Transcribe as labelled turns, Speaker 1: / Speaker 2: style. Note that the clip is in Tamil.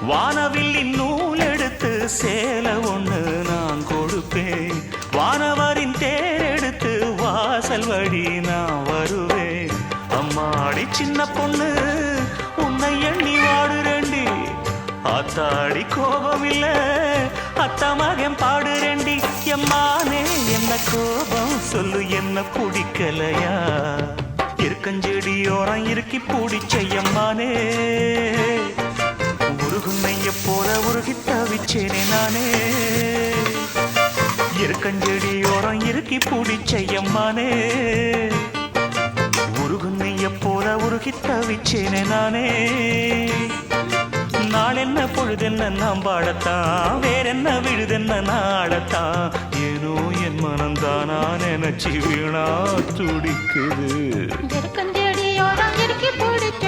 Speaker 1: வானவில்லின் நூல் எடுத்து சேலை ஒண்ணு நான் கொடுப்பேன். வானவரின் தேர் எடுத்து வாசல் வழி நான் வருவேன். அம்மாடி சின்ன பொண்ணு உன்னை எண்ணி வாடுறேண்டி. ஆத்தாடி கோபம் இல்ல அத்த மகன் பாடுறேண்டி. எம்மானே என்ன கோபம் சொல்லு, என்ன பிடிக்கலையா? இருக்கஞ்செடியோரம் இருக்கி பிடிச்ச எம்மானே, உருகுன்னைய போல உருகி தவிச்சேனே நானே. இருக்கஞ்செடியோரம் இருக்கி பிடிச்ச எம்மானே, உருகுன்னைய போல உருகி தவிச்சேனே நானே. நாளென்ன பொழுதென்ன நாம் பாடத்தான், வேறென்ன விழுதென்ன நாடத்தான். ஏனோ என் மனந்தானா நினைச்சு வீணா துடிக்குது.
Speaker 2: இருக்கஞ்செடியோரம் இருக்கி பிடிச்ச